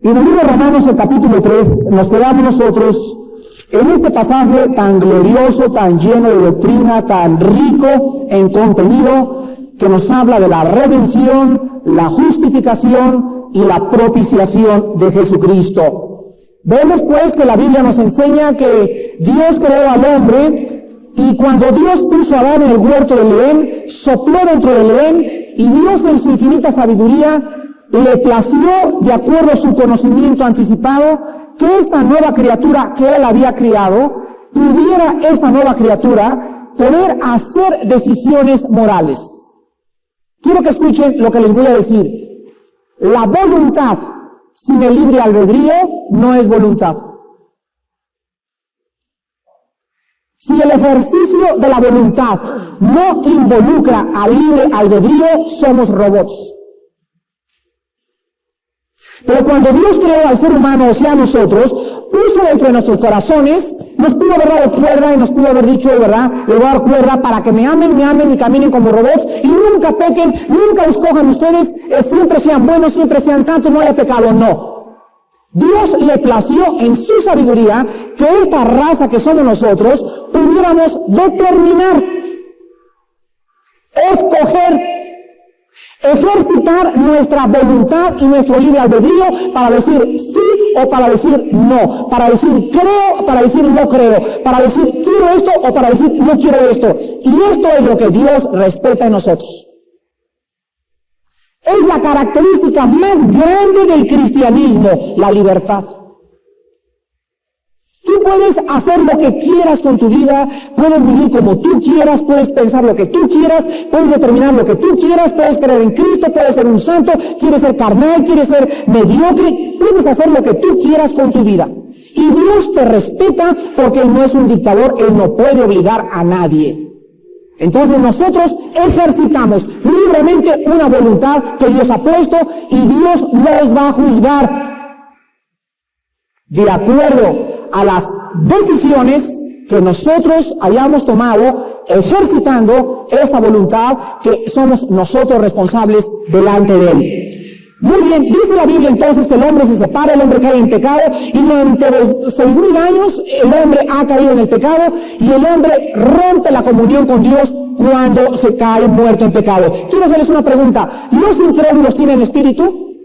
Y en el libro de Romanos, el capítulo 3, nos quedamos nosotros en este pasaje tan glorioso, tan lleno de doctrina, tan rico en contenido, que nos habla de la redención, la justificación y la propiciación de Jesucristo. Vemos pues que la Biblia nos enseña que Dios creó al hombre, y cuando Dios puso a Adán en el huerto del Edén, sopló dentro del Edén, y Dios en su infinita sabiduría le plació, de acuerdo a su conocimiento anticipado, que esta nueva criatura que él había criado, pudiera esta nueva criatura poder hacer decisiones morales. Quiero que escuchen lo que les voy a decir. La voluntad sin el libre albedrío no es voluntad. Si el ejercicio de la voluntad no involucra al libre albedrío, somos robots. Pero cuando Dios creó al ser humano, o sea, a nosotros, puso dentro de nuestros corazones, nos pudo haber dado cuerda y nos pudo haber dicho, ¿verdad? Le voy a dar cuerda para que me amen y caminen como robots y nunca pequen, nunca los cojan ustedes, siempre sean buenos, siempre sean santos, no haya pecado, no. Dios le plació en su sabiduría que esta raza que somos nosotros pudiéramos determinar, escoger, ejercitar nuestra voluntad y nuestro libre albedrío para decir sí o para decir no, para decir creo o para decir no creo, para decir quiero esto o para decir no quiero esto. Y esto es lo que Dios respeta en nosotros. Es la característica más grande del cristianismo, la libertad. Tú puedes hacer lo que quieras con tu vida, puedes vivir como tú quieras, puedes pensar lo que tú quieras, puedes determinar lo que tú quieras, puedes creer en Cristo, puedes ser un santo, quieres ser carnal, quieres ser mediocre, puedes hacer lo que tú quieras con tu vida. Y Dios te respeta porque Él no es un dictador, Él no puede obligar a nadie. Entonces nosotros ejercitamos libremente una voluntad que Dios ha puesto y Dios nos va a juzgar de acuerdo a las decisiones que nosotros hayamos tomado ejercitando esta voluntad que somos nosotros responsables delante de Él. Muy bien, dice la Biblia entonces que el hombre se separa, el hombre cae en pecado y durante los 6,000 años el hombre ha caído en el pecado y el hombre rompe la comunión con Dios cuando se cae muerto en pecado. Quiero hacerles una pregunta, ¿los incrédulos tienen espíritu?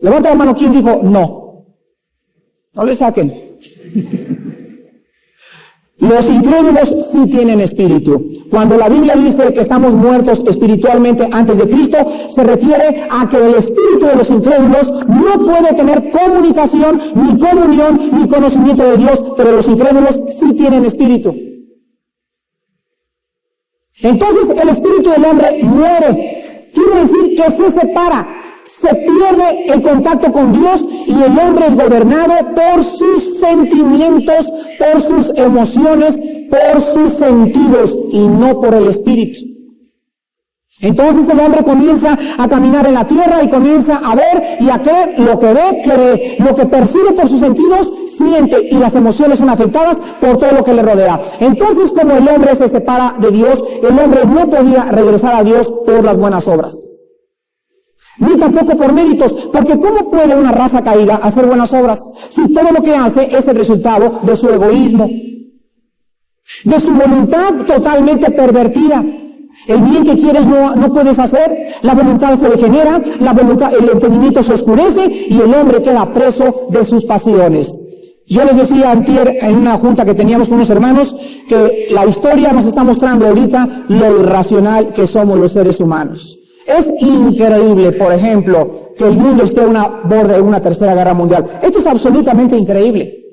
Levanta la mano, ¿quién dijo no? No le saquen. Los incrédulos sí tienen espíritu. Cuando la Biblia dice que estamos muertos espiritualmente antes de Cristo, se refiere a que el espíritu de los incrédulos no puede tener comunicación, ni comunión, ni conocimiento de Dios, pero los incrédulos sí tienen espíritu. Entonces el espíritu del hombre muere. Quiere decir que se separa. Se pierde el contacto con Dios y el hombre es gobernado por sus sentimientos, por sus emociones, por sus sentidos y no por el espíritu. Entonces el hombre comienza a caminar en la tierra y comienza a ver y a creer. Lo que ve, cree. Lo que percibe por sus sentidos, siente. Y las emociones son afectadas por todo lo que le rodea. Entonces, como el hombre se separa de Dios, el hombre no podía regresar a Dios por las buenas obras. Ni tampoco por méritos, porque ¿cómo puede una raza caída hacer buenas obras si todo lo que hace es el resultado de su egoísmo, de su voluntad totalmente pervertida? El bien que quieres no puedes hacer, la voluntad se degenera, el entendimiento se oscurece y el hombre queda preso de sus pasiones. Yo les decía antier en una junta que teníamos con unos hermanos que la historia nos está mostrando ahorita lo irracional que somos los seres humanos. Es increíble, por ejemplo, que el mundo esté a borde de una tercera guerra mundial. Esto es absolutamente increíble.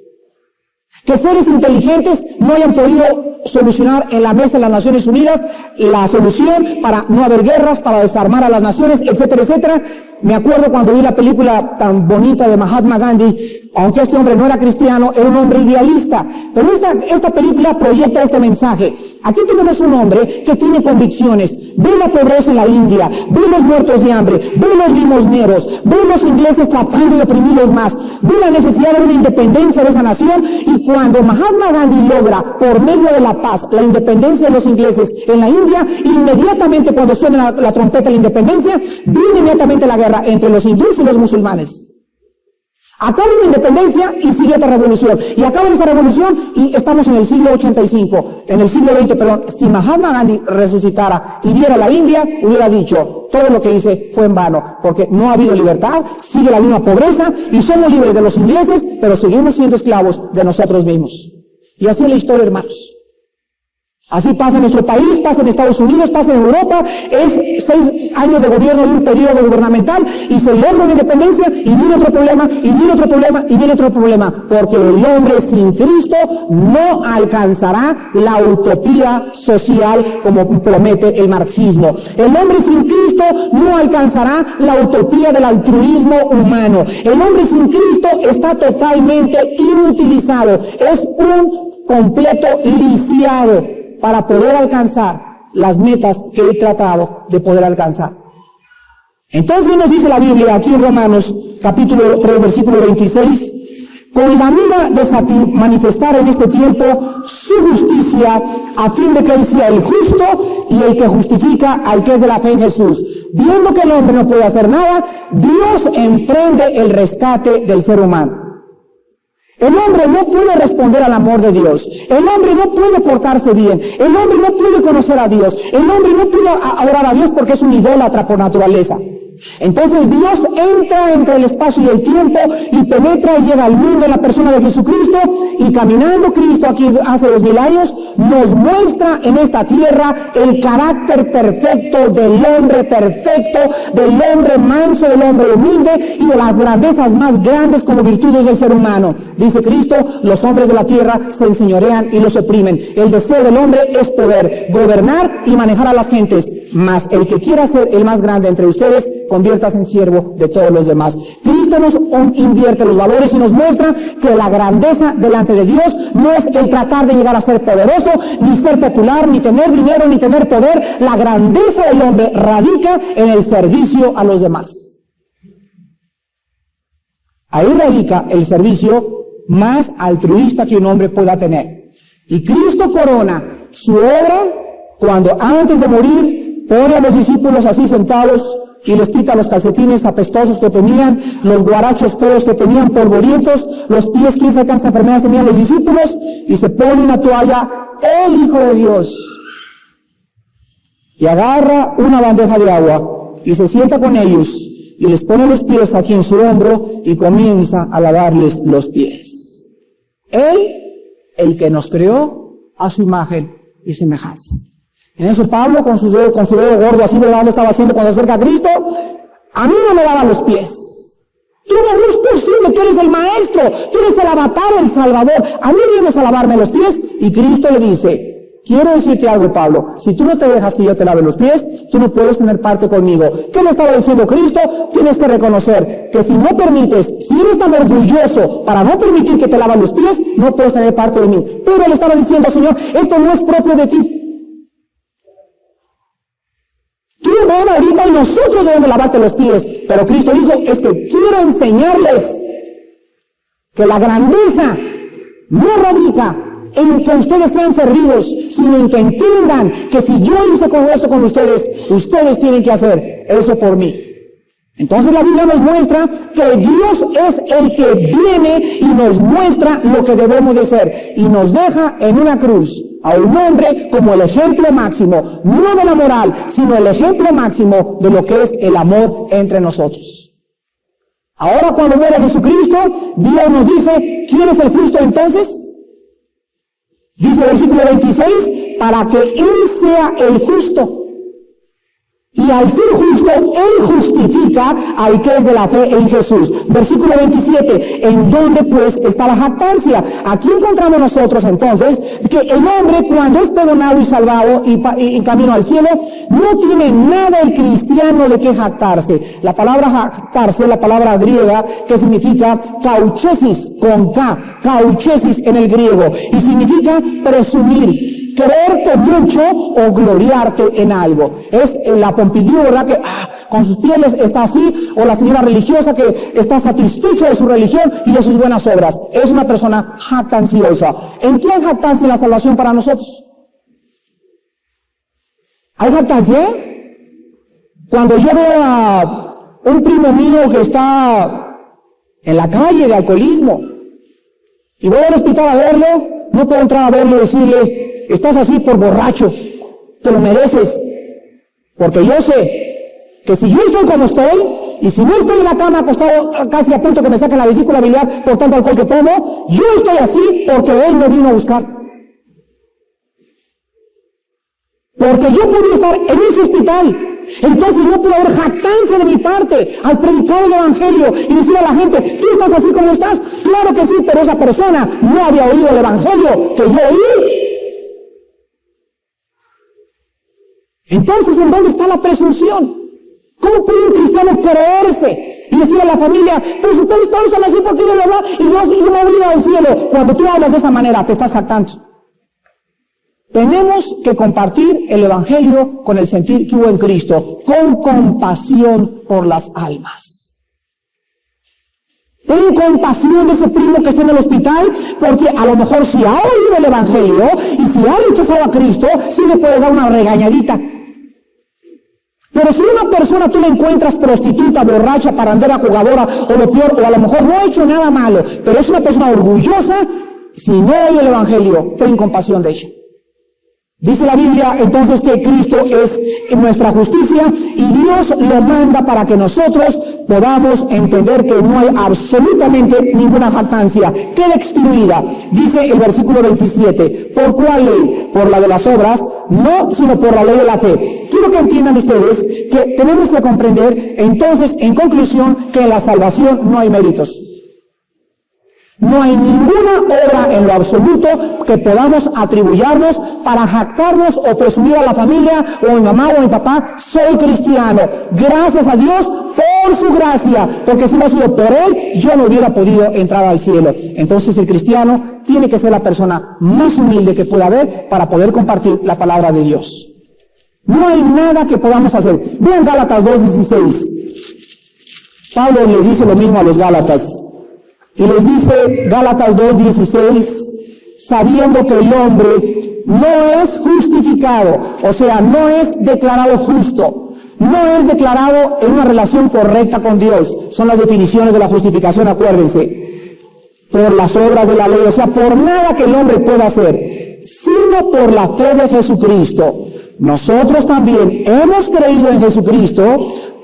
Que seres inteligentes no hayan podido solucionar en la mesa de las Naciones Unidas la solución para no haber guerras, para desarmar a las naciones, etcétera, etcétera. Me acuerdo cuando vi la película tan bonita de Mahatma Gandhi, aunque este hombre no era cristiano, era un hombre idealista. Pero esta película proyecta este mensaje. Aquí tenemos un hombre que tiene convicciones. Ve la pobreza en la India, ve los muertos de hambre, ve los limosneros, ve los ingleses tratando de oprimirlos más, ve la necesidad de una independencia de esa nación. Y cuando Mahatma Gandhi logra, por medio de la paz, la independencia de los ingleses en la India, inmediatamente cuando suena la trompeta de la independencia, viene inmediatamente la guerra entre los hindúes y los musulmanes. Acaba la independencia y sigue otra revolución. Y acaba esa revolución y estamos en el siglo 85, en el siglo XX, perdón. Si Mahatma Gandhi resucitara y viera la India, hubiera dicho, todo lo que hice fue en vano, porque no ha habido libertad, sigue la misma pobreza y somos libres de los ingleses, pero seguimos siendo esclavos de nosotros mismos. Y así es la historia, hermanos. Así pasa en nuestro país, pasa en Estados Unidos, pasa en Europa. Es 6 años de gobierno de un periodo gubernamental y se logra una independencia y viene otro problema, y viene otro problema, y viene otro problema. Porque el hombre sin Cristo no alcanzará la utopía social como promete el marxismo. El hombre sin Cristo no alcanzará la utopía del altruismo humano. El hombre sin Cristo está totalmente inutilizado. Es un completo lisiado para poder alcanzar las metas que he tratado de poder alcanzar. Entonces nos dice la Biblia aquí en Romanos capítulo 3 versículo 26, con la mira de manifestar en este tiempo su justicia, a fin de que Él sea el justo y el que justifica al que es de la fe en Jesús. Viendo que el hombre no puede hacer nada, Dios emprende el rescate del ser humano. El hombre no puede responder al amor de Dios. El hombre no puede portarse bien. El hombre no puede conocer a Dios. El hombre no puede adorar a Dios porque es un idólatra por naturaleza. Entonces Dios entra entre el espacio y el tiempo y penetra y llega al mundo en la persona de Jesucristo, y caminando Cristo aquí hace 2000 años nos muestra en esta tierra el carácter perfecto del hombre perfecto, del hombre manso, del hombre humilde y de las grandezas más grandes como virtudes del ser humano. Dice Cristo, los hombres de la tierra se enseñorean y los oprimen. El deseo del hombre es poder gobernar y manejar a las gentes, mas el que quiera ser el más grande entre ustedes, conviértase en siervo de todos los demás. Cristo nos invierte los valores y nos muestra que la grandeza delante de Dios no es el tratar de llegar a ser poderoso, ni ser popular, ni tener dinero, ni tener poder. La grandeza del hombre radica en el servicio a los demás. Ahí radica el servicio más altruista que un hombre pueda tener. Y Cristo corona su obra cuando antes de morir pone a los discípulos así sentados y les quita los calcetines apestosos que tenían, los guaraches feos que tenían, polvorientos, los pies, quién sabe cuántas enfermedades tenían los discípulos, y se pone una toalla, el Hijo de Dios, y agarra una bandeja de agua, y se sienta con ellos, y les pone los pies aquí en su hombro, y comienza a lavarles los pies. Él, el que nos creó a su imagen y semejanza. En eso Pablo con su dedo gordo, así verdad le estaba haciendo cuando se acerca a Cristo. A mí no me lava los pies. Tú no es posible, tú eres el maestro, tú eres el avatar, el salvador. A mí vienes a lavarme los pies. Y Cristo le dice, quiero decirte algo, Pablo, si tú no te dejas que yo te lave los pies, tú no puedes tener parte conmigo. ¿Qué le estaba diciendo Cristo? Tienes que reconocer que si no permites, si eres tan orgulloso para no permitir que te laven los pies, no puedes tener parte de mí. Pero le estaba diciendo, Señor, esto no es propio de ti. Tú ven ahorita y nosotros debemos lavarte los pies. Pero Cristo dijo, es que quiero enseñarles que la grandeza no radica en que ustedes sean servidos, sino en que entiendan que si yo hice eso con ustedes, ustedes tienen que hacer eso por mí. Entonces la Biblia nos muestra que Dios es el que viene y nos muestra lo que debemos de ser, y nos deja en una cruz a un hombre como el ejemplo máximo, no de la moral, sino el ejemplo máximo de lo que es el amor entre nosotros. Ahora cuando muere Jesucristo, Dios nos dice, ¿quién es el justo entonces? Dice el versículo 26, para que Él sea el justo y Y al ser justo, Él justifica al que es de la fe en Jesús. Versículo 27, ¿en dónde pues está la jactancia? Aquí encontramos nosotros entonces que el hombre, cuando es perdonado y salvado y camino al cielo, no tiene nada el cristiano de qué jactarse. La palabra jactarse, la palabra griega que significa kauchesis, con K, kauchesis en el griego, y significa presumir, creerte mucho o gloriarte en algo. Es la Pompidou, ¿verdad? Que con sus pieles está así, o la señora religiosa que está satisfecha de su religión y de sus buenas obras. Es una persona jactanciosa. ¿En qué hay jactancia en la salvación para nosotros? ¿Hay jactancia? Cuando yo veo a un primo mío que está en la calle de alcoholismo y voy al hospital a verlo, no puedo entrar a verlo y decirle: estás así por borracho, te lo mereces. Porque yo sé que si yo estoy como estoy, y si no estoy en la cama acostado casi a punto que me saquen la vesícula biliar por tanto alcohol que tomo, yo estoy así porque Él me vino a buscar. Porque yo podría estar en ese hospital. Entonces no puede haber jactancia de mi parte al predicar el Evangelio y decir a la gente: tú estás así como estás. Claro que sí, pero esa persona no había oído el Evangelio que yo oí. Entonces, ¿en dónde está la presunción? ¿Cómo puede un cristiano creerse y decir a la familia: pues ustedes todos son así porque yo lo y yo me voy al cielo? Cuando tú hablas de esa manera, te estás jactando. Tenemos que compartir el Evangelio con el sentir que hubo en Cristo, con compasión por las almas. Ten compasión de ese primo que está en el hospital, porque a lo mejor si ha oído el Evangelio y si ha rechazado a Cristo, sí le puedes dar una regañadita. Pero si una persona tú la encuentras prostituta, borracha, parrandera, jugadora, o lo peor, o a lo mejor no ha hecho nada malo, pero es una persona orgullosa, si no oye el Evangelio, ten compasión de ella. Dice la Biblia entonces que Cristo es nuestra justicia y Dios lo manda para que nosotros podamos entender que no hay absolutamente ninguna jactancia, queda excluida. Dice el versículo 27, ¿por cuál ley? Por la de las obras, no, sino por la ley de la fe. Quiero que entiendan ustedes que tenemos que comprender entonces, en conclusión, que en la salvación no hay méritos. No hay ninguna obra en lo absoluto que podamos atribuyarnos para jactarnos o presumir a la familia o a mi mamá o a mi papá: soy cristiano. Gracias a Dios por su gracia, porque si no ha sido por Él, yo no hubiera podido entrar al cielo. Entonces el cristiano tiene que ser la persona más humilde que pueda haber para poder compartir la palabra de Dios. No hay nada que podamos hacer. Vean Gálatas 2:16. Pablo les dice lo mismo a los Gálatas. Y les dice Gálatas 2:16, sabiendo que el hombre no es justificado, o sea, no es declarado justo, no es declarado en una relación correcta con Dios. Son las definiciones de la justificación, acuérdense. Por las obras de la ley, o sea, por nada que el hombre pueda hacer, sino por la fe de Jesucristo. Nosotros también hemos creído en Jesucristo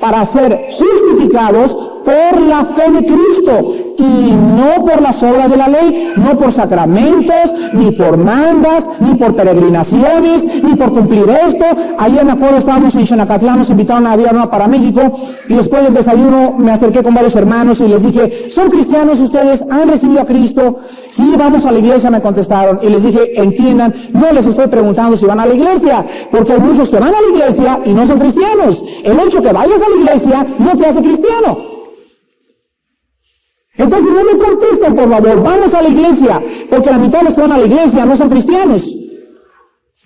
para ser justificados por la fe de Cristo y no por las obras de la ley, no por sacramentos, ni por mandas, ni por peregrinaciones, ni por cumplir esto. Ayer me acuerdo, estábamos en Xonacatlán, nos invitaron a Vida Nueva para México, y después del desayuno me acerqué con varios hermanos y les dije: ¿son cristianos ustedes? ¿Han recibido a Cristo? Sí, vamos a la iglesia, me contestaron. Y les dije: entiendan, no les estoy preguntando si van a la iglesia, porque hay muchos que van a la iglesia y no son cristianos. El hecho que vayas a la iglesia no te hace cristiano. Entonces no me contesten, por favor. Vamos a la iglesia, porque la mitad de los que van a la iglesia no son cristianos.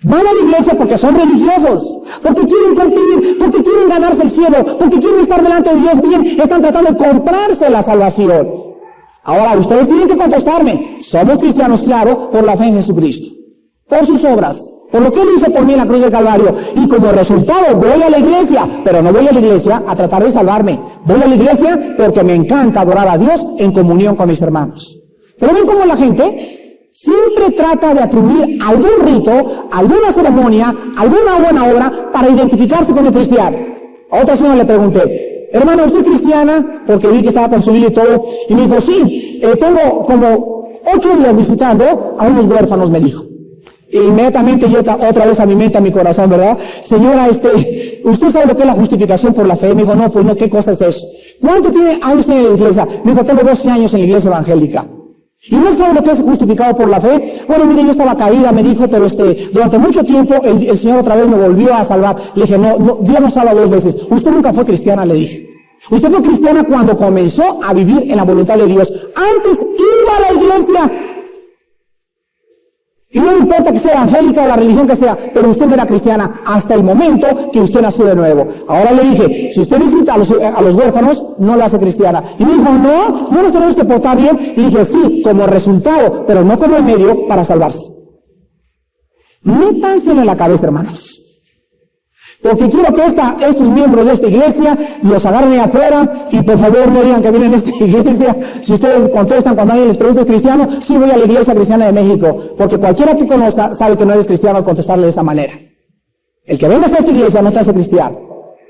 Van a la iglesia porque son religiosos, porque quieren cumplir, porque quieren ganarse el cielo, porque quieren estar delante de Dios bien, están tratando de comprarse la salvación. Ahora, ustedes tienen que contestarme: somos cristianos, claro, por la fe en Jesucristo, por sus obras, por lo que Él hizo por mí en la cruz del Calvario, y como resultado voy a la iglesia, pero no voy a la iglesia a tratar de salvarme. Voy a la iglesia porque me encanta adorar a Dios en comunión con mis hermanos. Pero ven cómo la gente siempre trata de atribuir algún rito, alguna ceremonia, alguna buena obra para identificarse con el cristiano. A otra señora le pregunté: hermana, ¿usted es cristiana? Porque vi que estaba con su Biblia y todo. Y me dijo: sí, tengo como 8 días visitando a unos huérfanos, me dijo. Inmediatamente yo otra vez a mi mente, a mi corazón, ¿verdad? Señora, ¿usted sabe lo que es la justificación por la fe? Me dijo, no, pues no, ¿qué cosa es eso? ¿Cuánto tiene años en la iglesia? Me dijo, tengo 12 años en la iglesia evangélica. ¿Y no sabe lo que es justificado por la fe? Bueno, mire, yo estaba caída, me dijo, pero durante mucho tiempo el Señor otra vez me volvió a salvar. Le dije, no, Dios nos salva 2 veces. Usted nunca fue cristiana, le dije. Usted fue cristiana cuando comenzó a vivir en la voluntad de Dios. Antes iba a la iglesia. Y no importa que sea evangélica o la religión que sea, pero usted no era cristiana hasta el momento que usted nació de nuevo. Ahora le dije, si usted visita a los huérfanos, no la hace cristiana. Y me dijo, no nos tenemos que portar bien. Y dije, sí, como resultado, pero no como el medio para salvarse. Métanselo en la cabeza, hermanos. Porque quiero que estos miembros de esta iglesia los agarren ahí afuera y por favor no digan que vienen a esta iglesia. Si ustedes contestan cuando alguien les pregunta, ¿es cristiano? Sí, voy a la iglesia cristiana de México. Porque cualquiera que conozca sabe que no eres cristiano al contestarle de esa manera. El que vengas a esta iglesia no te hace cristiano.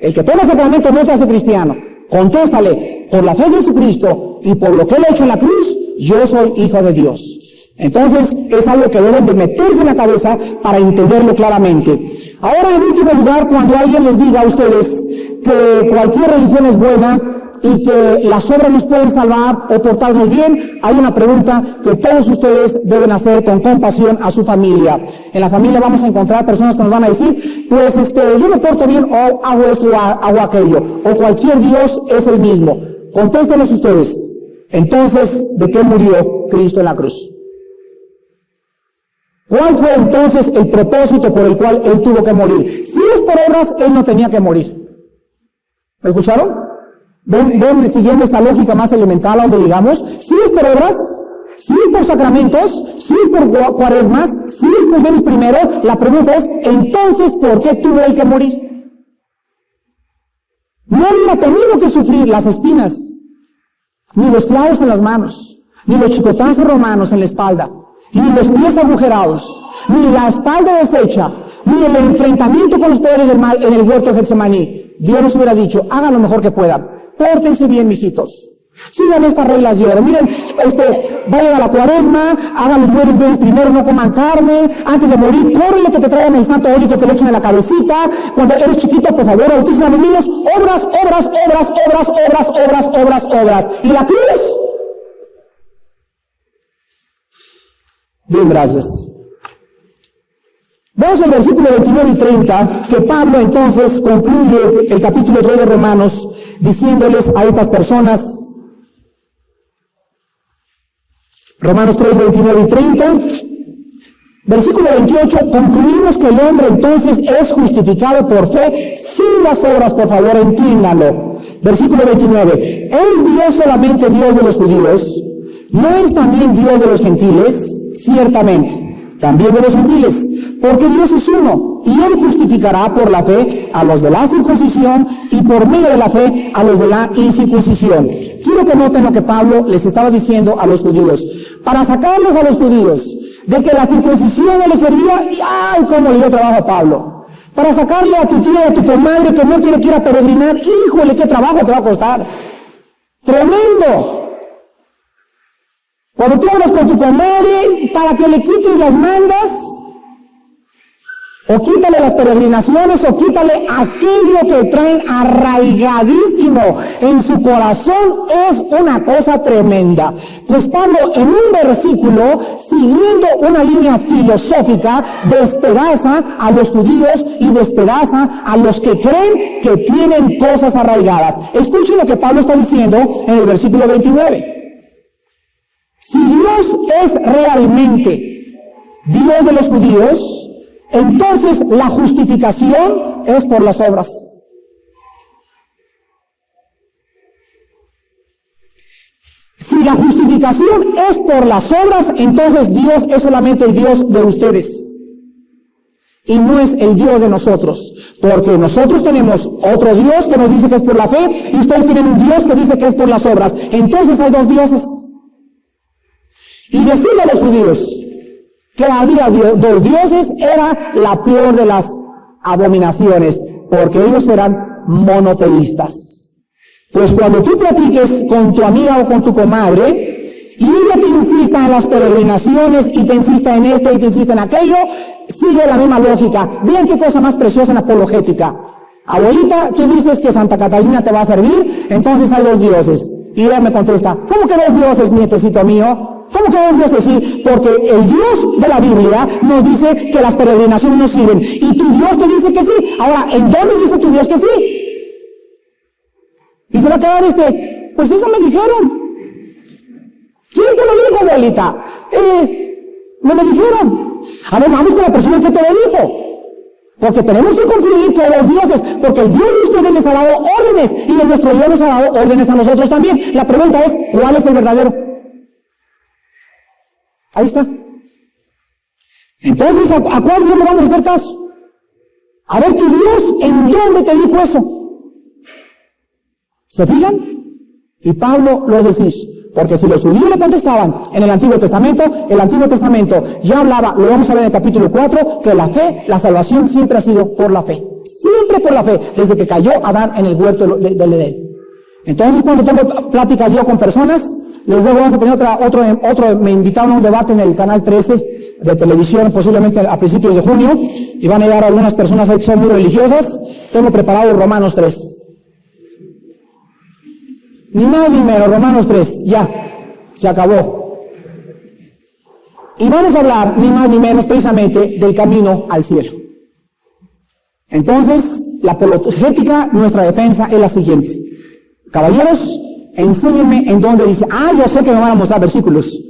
El que tenga sacramento no te hace cristiano. Contéstale, por la fe de Jesucristo y por lo que Él ha hecho en la cruz, yo soy hijo de Dios. Entonces, es algo que deben de meterse en la cabeza para entenderlo claramente. Ahora, en último lugar, cuando alguien les diga a ustedes que cualquier religión es buena y que las obras nos pueden salvar o portarnos bien, hay una pregunta que todos ustedes deben hacer con compasión a su familia. En la familia vamos a encontrar personas que nos van a decir, pues yo me porto bien o hago esto o hago aquello, o cualquier Dios es el mismo. Contéstenos ustedes. Entonces, ¿de qué murió Cristo en la cruz? ¿Cuál fue entonces el propósito por el cual Él tuvo que morir? Si es por obras, Él no tenía que morir. ¿Me escucharon? ¿Ven siguiendo esta lógica más elemental donde digamos? Si es por obras, si es por sacramentos, si es por cuaresmas, si es por venir primero, la pregunta es, entonces, ¿por qué tuvo Él que morir? No hubiera tenido que sufrir las espinas, ni los clavos en las manos, ni los chicotazos romanos en la espalda, ni los pies agujerados, ni la espalda deshecha, ni el enfrentamiento con los poderes del mal en el huerto de Getsemaní. Dios nos hubiera dicho, hagan lo mejor que puedan, pórtense bien, mijitos, sigan estas reglas de oro, miren, vayan a la cuaresma, hagan los buenos bienes primero, no coman carne, antes de morir, córrele que te traigan el santo óleo que te lo echen en la cabecita, cuando eres chiquito, por favor, bautizan a los niños, obras, y la cruz. Bien, gracias. Vamos al versículo 29 y 30, que Pablo entonces concluye el capítulo 3 de Romanos, diciéndoles a estas personas, Romanos 3, 29 y 30, versículo 28, concluimos que el hombre entonces es justificado por fe sin las obras, por favor, entiéndanlo. Versículo 29, ¿es Dios solamente Dios de los judíos? ¿No es también Dios de los gentiles? Ciertamente, también de los gentiles, porque Dios es uno, y Él justificará por la fe a los de la circuncisión y por medio de la fe a los de la incircuncisión. Quiero que noten lo que Pablo les estaba diciendo a los judíos. Para sacarlos a los judíos de que la circuncisión no les servía, y ¡ay, cómo le dio trabajo a Pablo! Para sacarle a tu tía y a tu comadre que no quiere que ir a peregrinar, ¡híjole, qué trabajo te va a costar! ¡Tremendo! Cuando tú hablas con tu comadre para que le quites las mandas, o quítale las peregrinaciones, o quítale aquello que traen arraigadísimo en su corazón, es una cosa tremenda. Pues Pablo, en un versículo, siguiendo una línea filosófica, despedaza a los judíos y despedaza a los que creen que tienen cosas arraigadas. Escuchen lo que Pablo está diciendo en el versículo 29. Si Dios es realmente Dios de los judíos, entonces la justificación es por las obras. Si la justificación es por las obras, entonces Dios es solamente el Dios de ustedes y no es el Dios de nosotros, porque nosotros tenemos otro Dios que nos dice que es por la fe y ustedes tienen un Dios que dice que es por las obras. Entonces hay dos dioses. Y decirle a los judíos que había dos dioses era la peor de las abominaciones, porque ellos eran monoteístas. Pues cuando tú platiques con tu amiga o con tu comadre y ella te insista en las peregrinaciones y te insista en esto y te insista en aquello, sigue la misma lógica. Vean qué cosa más preciosa en apologética. Abuelita, tú dices que Santa Catalina te va a servir, entonces hay 2 dioses. Y ella me contesta, ¿cómo que 2 dioses, nietecito mío? ¿Cómo que 2 dioses? Sí, porque el Dios de la Biblia nos dice que las peregrinaciones no sirven. Y tu Dios te dice que sí. Ahora, ¿en dónde dice tu Dios que sí? Y se va a quedar pues eso me dijeron. ¿Quién te lo dijo, abuelita? No me dijeron. A ver, vamos con la persona que te lo dijo. Porque tenemos que concluir que los dioses, porque el Dios de ustedes les ha dado órdenes, y nuestro Dios nos ha dado órdenes a nosotros también. La pregunta es, ¿cuál es el verdadero? Ahí está. Entonces, ¿a cuál Dios le vamos a hacer caso? A ver, tu Dios, ¿en dónde te dijo eso? ¿Se fijan? Y Pablo los decís. Porque si los judíos le contestaban en el Antiguo Testamento ya hablaba, lo vamos a ver en el capítulo 4, que la fe, la salvación siempre ha sido por la fe. Siempre por la fe, desde que cayó Adán en el huerto del Edén. Entonces, cuando tengo pláticas yo con personas, les digo, vamos a tener me invitaron a un debate en el canal 13 de televisión, posiblemente a principios de junio, y van a llegar algunas personas ahí que son muy religiosas. Tengo preparado Romanos 3. Ni más ni menos, Romanos 3, ya, se acabó. Y vamos a hablar, ni más ni menos, precisamente, del camino al cielo. Entonces, la apologética, nuestra defensa es la siguiente. Caballeros, enséñenme en dónde dice, yo sé que me van a mostrar versículos,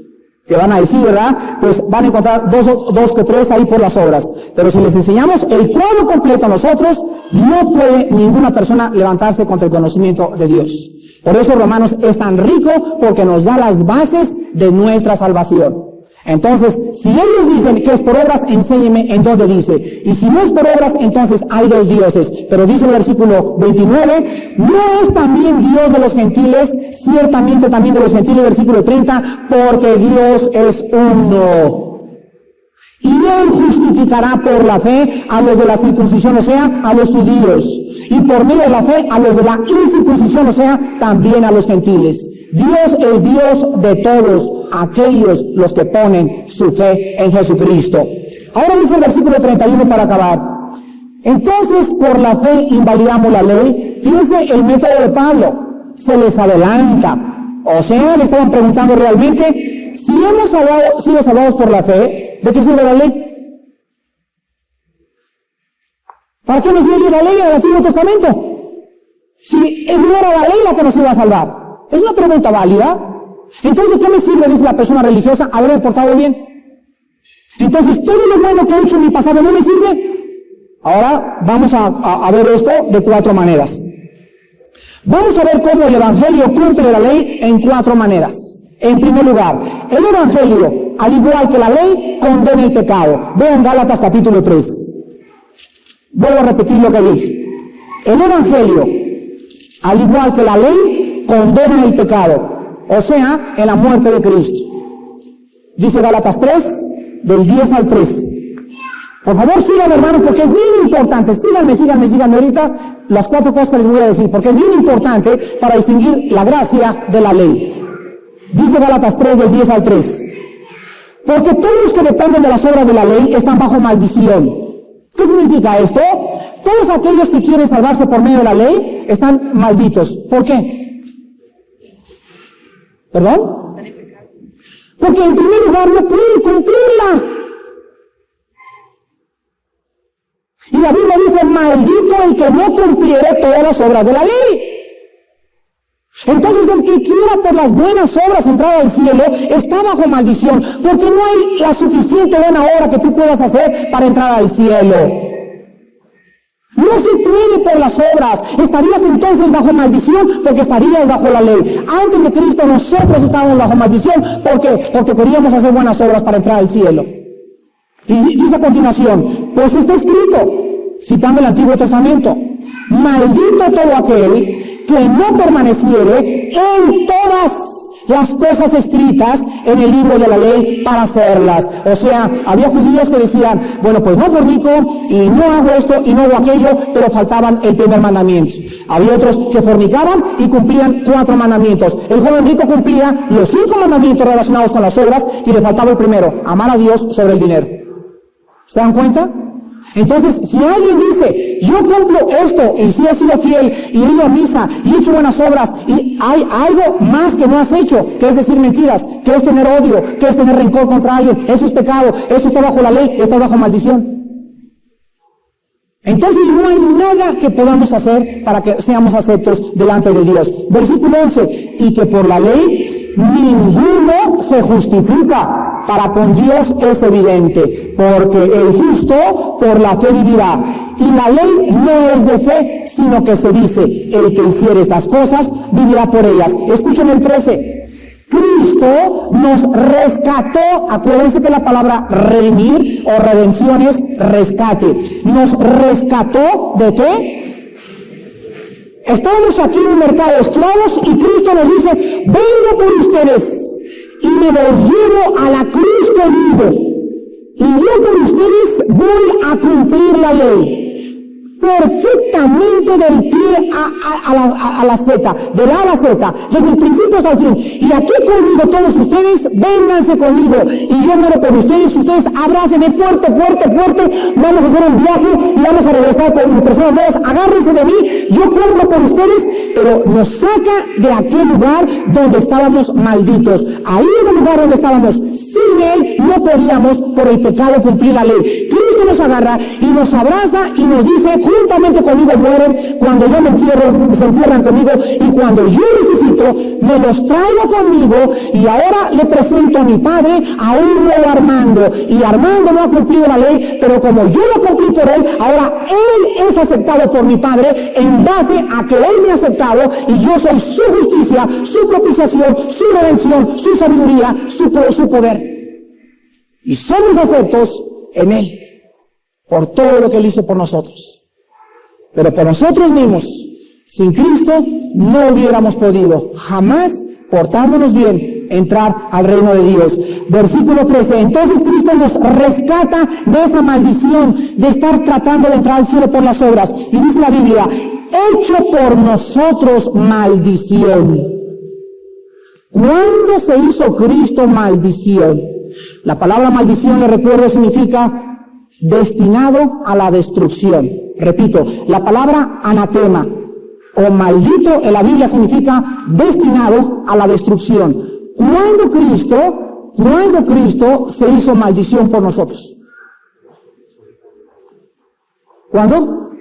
que van a decir, ¿verdad? Pues van a encontrar dos que tres ahí por las obras. Pero si les enseñamos el cuadro completo a nosotros, no puede ninguna persona levantarse contra el conocimiento de Dios. Por eso Romanos es tan rico, porque nos da las bases de nuestra salvación. Entonces, si ellos dicen que es por obras, enséñeme en dónde dice. Y si no es por obras, entonces hay 2 dioses. Pero dice el versículo 29, ¿no es también Dios de los gentiles? Ciertamente también de los gentiles, versículo 30, porque Dios es uno. Y Él justificará por la fe a los de la circuncisión, o sea, a los judíos. Y por medio de la fe a los de la incircuncisión, o sea, también a los gentiles. Dios es Dios de todos aquellos los que ponen su fe en Jesucristo. Ahora dice el versículo 31 para acabar. Entonces, por la fe invalidamos la ley. Fíjense el método de Pablo. Se les adelanta. O sea, le estaban preguntando realmente, si hemos sido salvados por la fe, ¿de qué sirve la ley? ¿Para qué nos sirve la ley del Antiguo Testamento? Si no era la ley la que nos iba a salvar. Es una pregunta válida. Entonces, ¿de qué me sirve, dice la persona religiosa, haberme portado bien? Entonces, todo lo bueno que he hecho en mi pasado no me sirve. Ahora vamos a ver esto de 4 maneras. Vamos a ver cómo el Evangelio cumple la ley en 4 maneras. En primer lugar, el Evangelio, al igual que la ley, condena el pecado. Vean Gálatas capítulo 3. Vuelvo a repetir lo que dije. El Evangelio, al igual que la ley, condena el pecado, o sea, en la muerte de Cristo. Dice Gálatas 3, del 10 al 13. Por favor, síganme, hermanos, porque es bien importante. Síganme ahorita las 4 cosas que les voy a decir, porque es bien importante para distinguir la gracia de la ley. Dice Gálatas 3, del 10 al 13. Porque todos los que dependen de las obras de la ley están bajo maldición. ¿Qué significa esto? Todos aquellos que quieren salvarse por medio de la ley están malditos. ¿Por qué? ¿Perdón? Porque en primer lugar no pueden cumplirla. Y la Biblia dice, maldito el que no cumpliere todas las obras de la ley. Entonces el que quiera por las buenas obras entrar al cielo está bajo maldición, porque no hay la suficiente buena obra que tú puedas hacer para entrar al cielo. No se puede por las obras. Estarías entonces bajo maldición porque estarías bajo la ley. Antes de Cristo nosotros estábamos bajo maldición porque queríamos hacer buenas obras para entrar al cielo. Y dice a continuación, pues está escrito, citando el Antiguo Testamento, maldito todo aquel que no permaneciere en todas las cosas escritas en el libro de la ley para hacerlas. O sea, había judíos que decían, bueno, pues no fornico y no hago esto y no hago aquello, pero faltaban el primer mandamiento. Había otros que fornicaban y cumplían 4 mandamientos. El joven rico cumplía los 5 mandamientos relacionados con las obras y le faltaba el primero, amar a Dios sobre el dinero. ¿Se dan cuenta? Entonces, si alguien dice, yo cumplo esto, y si he sido fiel, y he ido a misa, y he hecho buenas obras, y hay algo más que no has hecho, que es decir mentiras, que es tener odio, que es tener rencor contra alguien, eso es pecado, eso está bajo la ley, está bajo maldición. Entonces no hay nada que podamos hacer para que seamos aceptos delante de Dios. Versículo 11, y que por la ley ninguno se justifica. Para con Dios es evidente, porque el justo por la fe vivirá. Y la ley no es de fe, sino que se dice, el que hiciere estas cosas vivirá por ellas. Escuchen el 13. Cristo nos rescató, acuérdense que la palabra redimir o redención es rescate. Nos rescató ¿de qué? Estábamos aquí en un mercado de esclavos y Cristo nos dice, vengo por ustedes y me los llevo a la cruz conmigo. Y yo por ustedes voy a cumplir la ley. Perfectamente del pie a la Z, de la A a la Z, desde el principio hasta el fin. Y aquí conmigo todos ustedes, vénganse conmigo. Y yo muero por ustedes, ustedes abrácenme fuerte, fuerte, fuerte. Vamos a hacer un viaje y vamos a regresar con personas nuevas. Agárrense de mí, yo cumplo por ustedes, pero nos saca de aquel lugar donde estábamos malditos. Ahí en el lugar donde estábamos, sin Él no podíamos por el pecado cumplir la ley. Cristo nos agarra y nos abraza y nos dice, juntamente conmigo mueren, cuando yo me entierro, se entierran conmigo, y cuando yo necesito, me los traigo conmigo, y ahora le presento a mi Padre a un nuevo Armando, y Armando no ha cumplido la ley, pero como yo lo cumplí por él, ahora él es aceptado por mi Padre, en base a que él me ha aceptado, y yo soy su justicia, su propiciación, su redención, su sabiduría, su poder. Y somos aceptos en él, por todo lo que él hizo por nosotros. Pero por nosotros mismos, sin Cristo, no hubiéramos podido jamás, portándonos bien, entrar al reino de Dios. Versículo 13. Entonces Cristo nos rescata de esa maldición de estar tratando de entrar al cielo por las obras. Y dice la Biblia, hecho por nosotros maldición. ¿Cuándo se hizo Cristo maldición? La palabra maldición, le recuerdo, significa destinado a la destrucción. Repito, la palabra anatema o maldito en la Biblia significa destinado a la destrucción. ¿Cuándo Cristo se hizo maldición por nosotros? ¿Cuándo?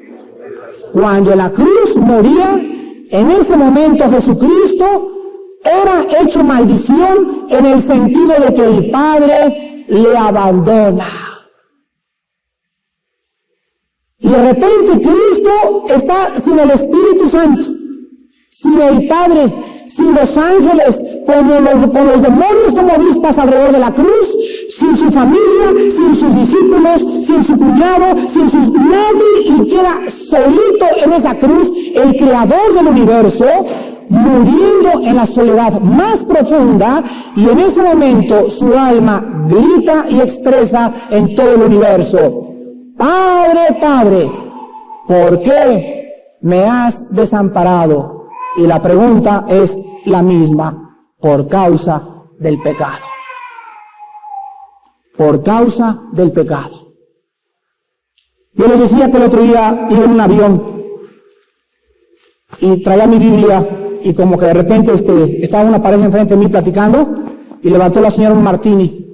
Cuando en la cruz moría, en ese momento Jesucristo era hecho maldición en el sentido de que el Padre le abandona. Y de repente Cristo está sin el Espíritu Santo, sin el Padre, sin los ángeles, con los demonios como avispas alrededor de la cruz, sin su familia, sin sus discípulos, sin su cuñado, sin sus nadie, y queda solito en esa cruz el Creador del universo, muriendo en la soledad más profunda, y en ese momento su alma grita y expresa en todo el universo: Padre, Padre, ¿por qué me has desamparado? Y la pregunta es la misma: por causa del pecado. Por causa del pecado. Yo les decía que el otro día iba en un avión y traía mi Biblia, y como que de repente estaba una pareja enfrente de mí platicando, y levantó la señora un martini.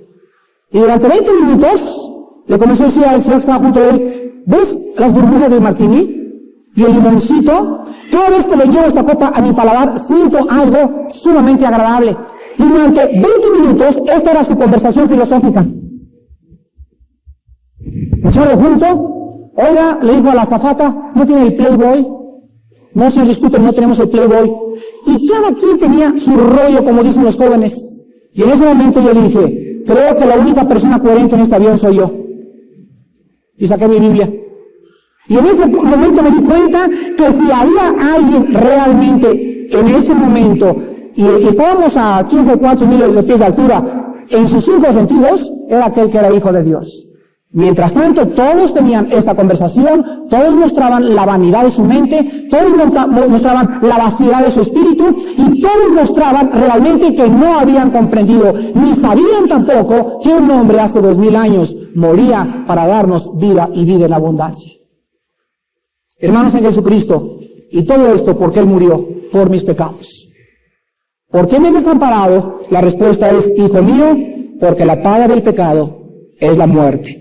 Y durante 20 minutos le comenzó a decir al señor que estaba junto a él: ¿ves las burbujas del martini? Y el limoncito. Cada vez que le llevo esta copa a mi paladar, siento algo sumamente agradable. Y durante 20 minutos, esta era su conversación filosófica. Echaron junto. Oiga, le dijo a la azafata: ¿no tiene el Playboy? No, señor, disculpen, no tenemos el Playboy. Y cada quien tenía su rollo, como dicen los jóvenes. Y en ese momento yo dije: creo que la única persona coherente en este avión soy yo. Y saqué mi Biblia. Y en ese momento me di cuenta que si había alguien realmente en ese momento y estábamos a 15 o 4 miles de pies de altura, en sus 5 sentidos, era aquel que era hijo de Dios. Mientras tanto, todos tenían esta conversación, todos mostraban la vanidad de su mente, todos mostraban la vaciedad de su espíritu, y todos mostraban realmente que no habían comprendido, ni sabían tampoco que un hombre hace 2000 años moría para darnos vida y vida en abundancia. Hermanos en Jesucristo, y todo esto porque Él murió por mis pecados. ¿Por qué me he desamparado? La respuesta es, hijo mío, porque la paga del pecado es la muerte.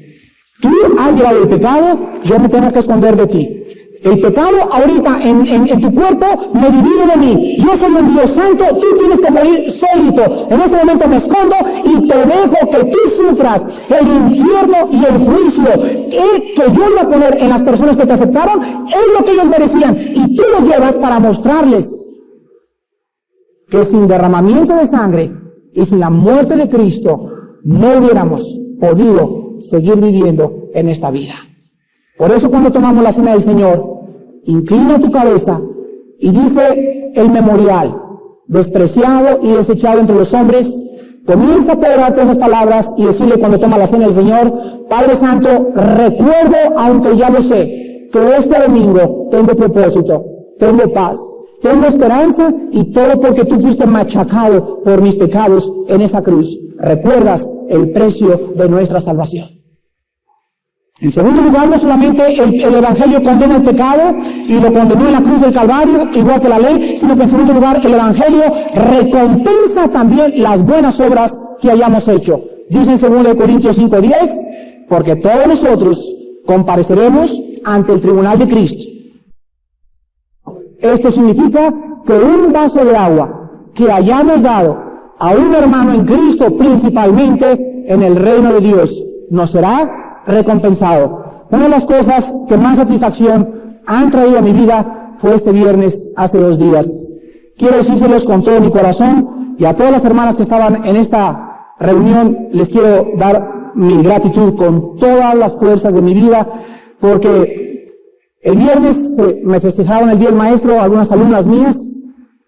Tú has llevado el pecado, yo me tengo que esconder de ti. El pecado ahorita en tu cuerpo me divide de mí. Yo soy un Dios santo, tú tienes que morir solito. En ese momento me escondo y te dejo que tú sufras el infierno y el juicio. Que yo iba a poner en las personas que te aceptaron es lo que ellos merecían. Y tú lo llevas para mostrarles que sin derramamiento de sangre y sin la muerte de Cristo no hubiéramos podido seguir viviendo en esta vida. Por eso cuando tomamos la cena del Señor, inclina tu cabeza y dice el memorial, despreciado y desechado entre los hombres, comienza a pegar esas palabras y decirle cuando toma la cena del Señor, Padre Santo, recuerdo, aunque ya lo sé, que este domingo tengo propósito, tengo paz, tengo esperanza y todo porque tú fuiste machacado por mis pecados en esa cruz. Recuerdas el precio de nuestra salvación. En segundo lugar, no solamente el Evangelio condena el pecado y lo condenó en la cruz del Calvario, igual que la ley, sino que en segundo lugar el Evangelio recompensa también las buenas obras que hayamos hecho. Dice en 2 Corintios 5:10, porque todos nosotros compareceremos ante el tribunal de Cristo. Esto significa que un vaso de agua que hayamos dado a un hermano en Cristo, principalmente en el reino de Dios, nos será recompensado. Una de las cosas que más satisfacción han traído a mi vida fue este viernes, hace 2 días. Quiero decírselos con todo mi corazón, y a todas las hermanas que estaban en esta reunión les quiero dar mi gratitud con todas las fuerzas de mi vida, porque el viernes me festejaban el Día del Maestro algunas alumnas mías,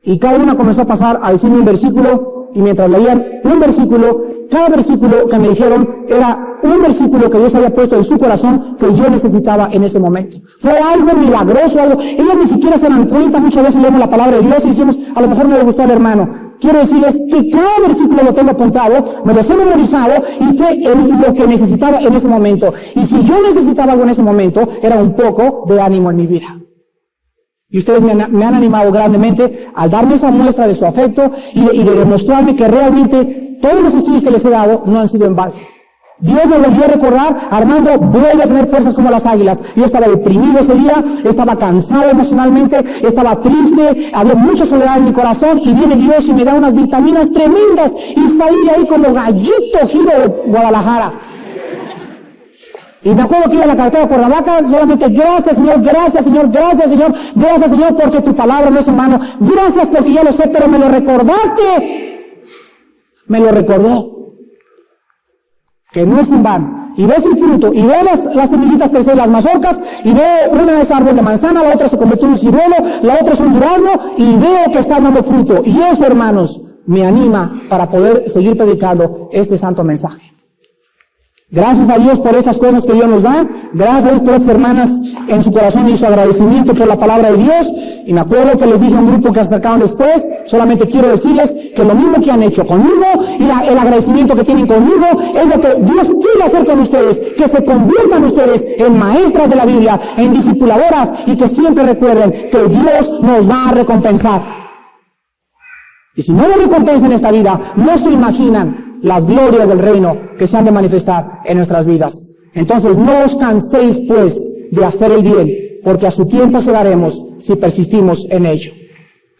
y cada una comenzó a pasar a decirme un versículo, y mientras leían un versículo, cada versículo que me dijeron era un versículo que Dios había puesto en su corazón que yo necesitaba en ese momento. Fue algo milagroso, algo. Ellas ni siquiera se dan cuenta, muchas veces leemos la palabra de Dios y decimos, a lo mejor no le gustó al hermano. Quiero decirles que cada versículo lo tengo apuntado, me lo he memorizado y fue lo que necesitaba en ese momento. Y si yo necesitaba algo en ese momento, era un poco de ánimo en mi vida. Y ustedes me han animado grandemente al darme esa muestra de su afecto y de demostrarme que realmente todos los estudios que les he dado no han sido en balde. Dios me volvió a recordar, Armando, vuelve a tener fuerzas como las águilas. Yo estaba deprimido ese día, estaba cansado emocionalmente, estaba triste, había mucha soledad en mi corazón, y viene Dios y me da unas vitaminas tremendas, y salí de ahí como gallito giro de Guadalajara. Y me acuerdo que iba a la carretera por Cuernavaca, solamente gracias Señor, gracias Señor, gracias Señor, gracias Señor, porque tu palabra no es en vano. Gracias porque ya lo sé, pero me lo recordaste. Me lo recordó. Que no es en vano. Y ves el fruto, y veo las semillitas crecer, las mazorcas, y veo una es árbol de manzana, la otra se convirtió en un ciruelo, la otra es un durazno, y veo que está dando fruto. Y eso, hermanos, me anima para poder seguir predicando este santo mensaje. Gracias a Dios por estas cosas que Dios nos da, gracias a Dios por estas hermanas en su corazón y su agradecimiento por la palabra de Dios. Y me acuerdo que les dije a un grupo que se acercaron después, solamente quiero decirles que lo mismo que han hecho conmigo y el agradecimiento que tienen conmigo es lo que Dios quiere hacer con ustedes, que se conviertan ustedes en maestras de la Biblia, en discipuladoras, y que siempre recuerden que Dios nos va a recompensar. Y si no lo recompensa en esta vida, no se imaginan las glorias del reino que se han de manifestar en nuestras vidas. Entonces no os canséis pues de hacer el bien, porque a su tiempo segaremos si persistimos en ello.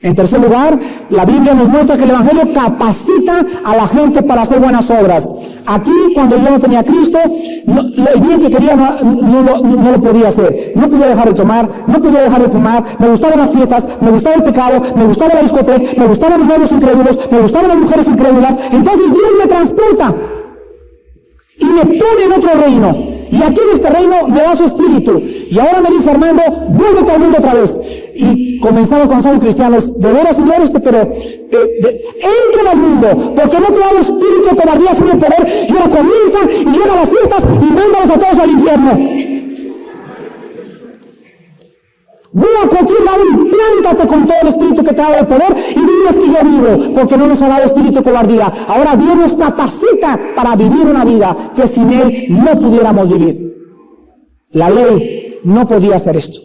En tercer lugar, la Biblia nos muestra que el Evangelio capacita a la gente para hacer buenas obras. Aquí, cuando yo no tenía a Cristo, el bien que quería no lo podía hacer. No podía dejar de tomar, no podía dejar de fumar, me gustaban las fiestas, me gustaba el pecado, me gustaba la discoteca, me gustaban los novios incrédulos, me gustaban las mujeres incrédulas. Entonces Dios me transporta y me pone en otro reino. Y aquí en este reino me da su espíritu. Y ahora me dice, Armando, vuélvete al mundo otra vez. Y comenzamos cuando somos cristianos, de veras, Señor, pero entren al mundo, porque no te da espíritu de cobardía, sino poder, y ahora comienza, y llegan a las fiestas, y mándalos a todos al infierno. Ve a cualquier lado y plántate con todo el espíritu que te ha dado el poder, y diles que yo vivo, porque no nos ha dado espíritu de cobardía. Ahora Dios nos capacita para vivir una vida que sin Él no pudiéramos vivir. La ley no podía hacer esto.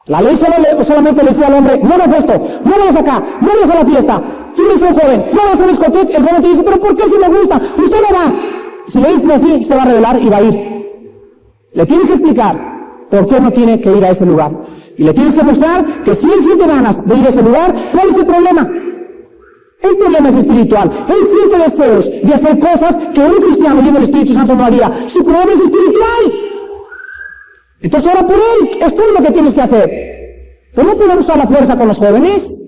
La ley solamente le decía al hombre, no hagas esto, no vayas acá, no vayas a la fiesta, tú eres un joven, no vas a la discoteca. El joven te dice, pero ¿por qué si me gusta? Usted no va. Si le dices así, se va a rebelar y va a ir. Le tienes que explicar por qué no tiene que ir a ese lugar. Y le tienes que mostrar que si él siente ganas de ir a ese lugar, ¿cuál es el problema? El problema es espiritual. Él siente deseos de hacer cosas que un cristiano lleno del Espíritu Santo no haría. Su problema es espiritual. Entonces ora por él. Esto es lo que tienes que hacer. Pero no podemos usar la fuerza con los jóvenes.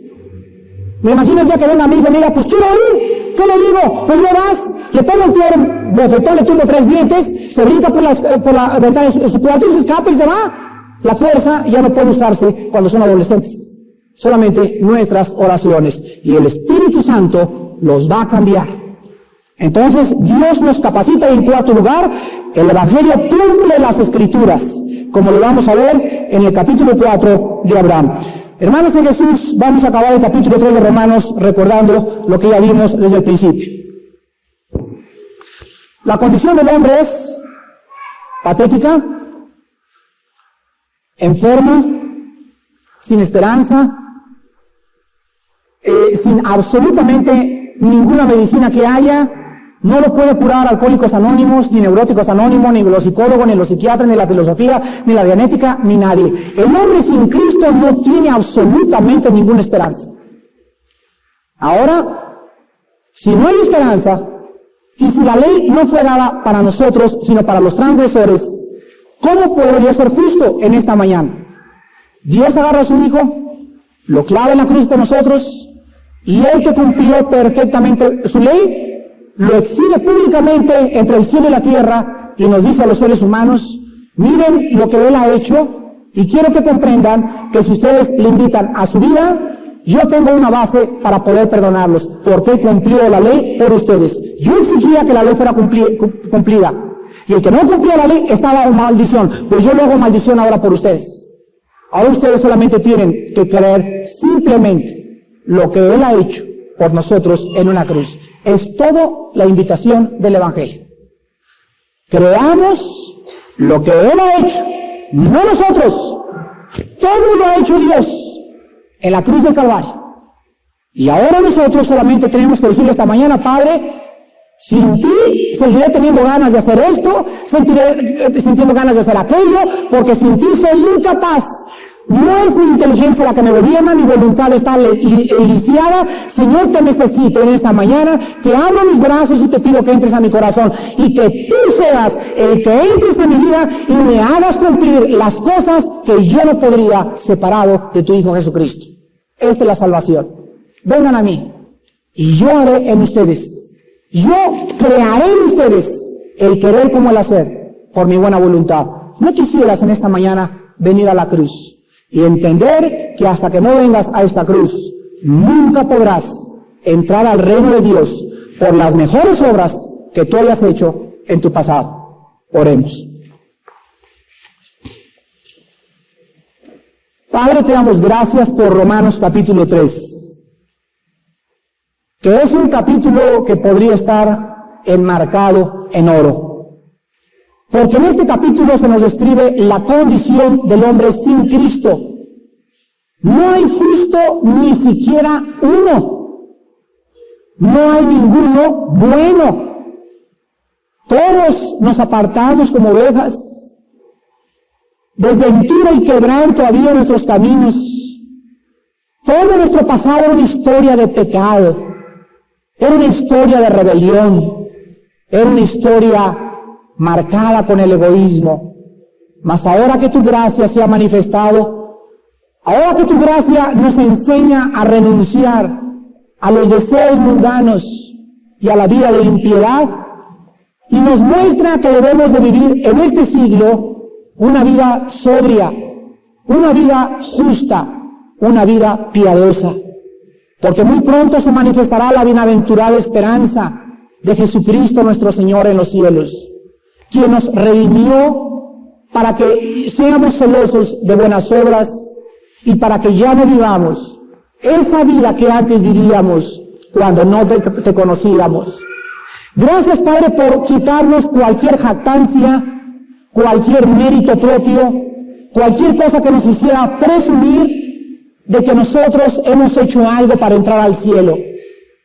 Me imagino el día que venga mi hijo y diga, pues quiero ir. ¿Qué le digo? Pues no vas. Le pongo un tío bofetón, le tumbo 3 dientes, se brinca por la ventana de su cuarto y se escapa y se va. La fuerza ya no puede usarse cuando son adolescentes. Solamente nuestras oraciones. Y el Espíritu Santo los va a cambiar. Entonces, Dios nos capacita. Y en cuarto lugar, el Evangelio cumple las Escrituras, como lo vamos a ver en el capítulo 4 de Abraham. Hermanos en Jesús, vamos a acabar el capítulo 3 de Romanos recordando lo que ya vimos desde el principio. La condición del hombre es patética, enferma, sin esperanza, sin absolutamente ninguna medicina que haya. No lo puede curar Alcohólicos Anónimos, ni Neuróticos Anónimos, ni los psicólogos, ni los psiquiatras, ni la filosofía, ni la genética, ni nadie. El hombre sin Cristo no tiene absolutamente ninguna esperanza. Ahora, si no hay esperanza, y si la ley no fue dada para nosotros, sino para los transgresores, ¿cómo podría ser justo en esta mañana? Dios agarra a su Hijo, lo clava en la cruz por nosotros, y Él que cumplió perfectamente su ley, lo exhibe públicamente entre el cielo y la tierra, y nos dice a los seres humanos, miren lo que Él ha hecho, y quiero que comprendan que si ustedes le invitan a su vida, yo tengo una base para poder perdonarlos, porque Él cumplió la ley por ustedes. Yo exigía que la ley fuera cumplida, y el que no cumplía la ley estaba en maldición, pues yo le hago maldición ahora por ustedes. Ahora ustedes solamente tienen que creer simplemente lo que Él ha hecho por nosotros en una cruz. Es todo la invitación del Evangelio. Creamos lo que Él ha hecho, no nosotros. Todo lo ha hecho Dios en la cruz del Calvario. Y ahora nosotros solamente tenemos que decirle esta mañana, Padre, sin ti seguiré teniendo ganas de hacer esto, seguiré sintiendo ganas de hacer aquello, porque sin ti soy incapaz. No es mi inteligencia la que me gobierna, mi voluntad está lisiada. Señor, te necesito en esta mañana, te abro mis brazos y te pido que entres a mi corazón y que tú seas el que entres en mi vida y me hagas cumplir las cosas que yo no podría separado de tu Hijo Jesucristo. Esta es la salvación. Vengan a mí y yo haré en ustedes, yo crearé en ustedes el querer como el hacer por mi buena voluntad. ¿No quisieras en esta mañana venir a la cruz y entender que hasta que no vengas a esta cruz, nunca podrás entrar al reino de Dios por las mejores obras que tú hayas hecho en tu pasado? Oremos. Padre, te damos gracias por Romanos capítulo 3, que es un capítulo que podría estar enmarcado en oro. Porque en este capítulo se nos describe la condición del hombre sin Cristo. No hay justo ni siquiera uno. No hay ninguno bueno. Todos nos apartamos como ovejas. Desventura y quebranto había en nuestros caminos. Todo nuestro pasado era una historia de pecado. Era una historia de rebelión. Era una historia marcada con el egoísmo. Mas ahora que tu gracia se ha manifestado, ahora que tu gracia nos enseña a renunciar a los deseos mundanos y a la vida de impiedad, y nos muestra que debemos de vivir en este siglo una vida sobria, una vida justa, una vida piadosa, porque muy pronto se manifestará la bienaventurada esperanza de Jesucristo nuestro Señor en los cielos, quien nos redimió para que seamos celosos de buenas obras y para que ya no vivamos esa vida que antes vivíamos cuando no te conocíamos. Gracias, Padre, por quitarnos cualquier jactancia, cualquier mérito propio, cualquier cosa que nos hiciera presumir de que nosotros hemos hecho algo para entrar al cielo.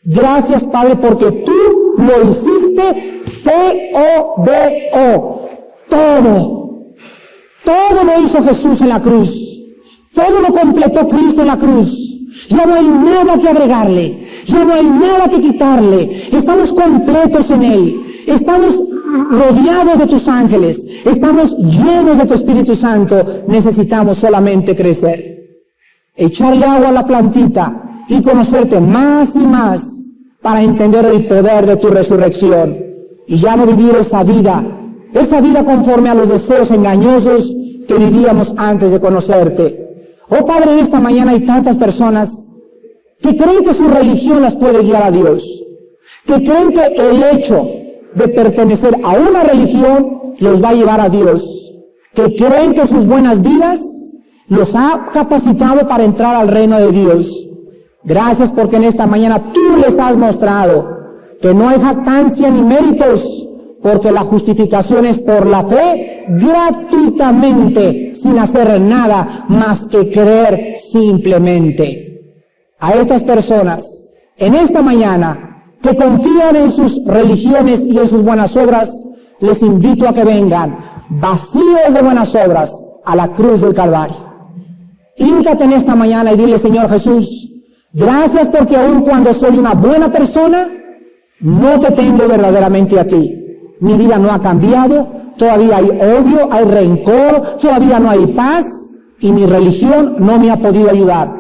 Gracias, Padre, porque tú lo hiciste T-O-D-O. Todo lo hizo Jesús en la cruz. Todo lo completó Cristo en la cruz. Ya no hay nada que agregarle, ya no hay nada que quitarle. Estamos completos en Él. Estamos rodeados de tus ángeles. Estamos llenos de tu Espíritu Santo. Necesitamos solamente crecer. Echarle agua a la plantita y conocerte más y más para entender el poder de tu resurrección. Y ya no vivir esa vida conforme a los deseos engañosos que vivíamos antes de conocerte. Oh Padre, esta mañana hay tantas personas que creen que su religión las puede guiar a Dios, que creen que el hecho de pertenecer a una religión los va a llevar a Dios, que creen que sus buenas vidas los ha capacitado para entrar al reino de Dios. Gracias porque en esta mañana tú les has mostrado que no hay jactancia ni méritos, porque la justificación es por la fe, gratuitamente, sin hacer nada más que creer simplemente. A estas personas, en esta mañana, que confían en sus religiones y en sus buenas obras, les invito a que vengan, vacíos de buenas obras, a la cruz del Calvario. Híncate en esta mañana y dile: Señor Jesús, gracias porque aun cuando soy una buena persona, no te tengo verdaderamente a ti. Mi vida no ha cambiado, todavía hay odio, hay rencor, todavía no hay paz y mi religión no me ha podido ayudar.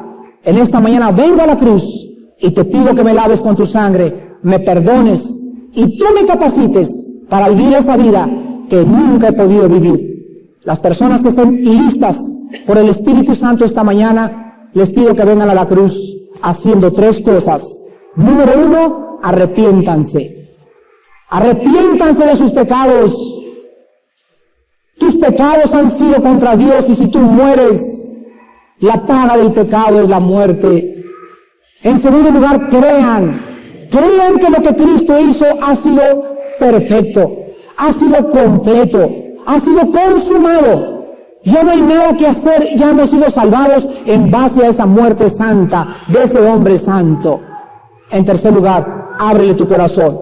En esta mañana vengo a la cruz y te pido que me laves con tu sangre, me perdones y tú me capacites para vivir esa vida que nunca he podido vivir. Las personas que estén listas por el Espíritu Santo esta mañana, les pido que vengan a la cruz haciendo 3 cosas. Número 1, arrepiéntanse. Arrepiéntanse de sus pecados. Tus pecados han sido contra Dios y si tú mueres, la paga del pecado es la muerte. En segundo lugar, crean que lo que Cristo hizo ha sido perfecto, ha sido completo, ha sido consumado. Ya no hay nada que hacer, ya hemos sido salvados en base a esa muerte santa de ese hombre santo. En tercer lugar, ábrele tu corazón.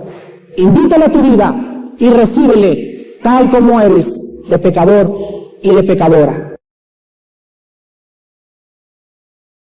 Invítale a tu vida y recíbele tal como eres, de pecador y de pecadora.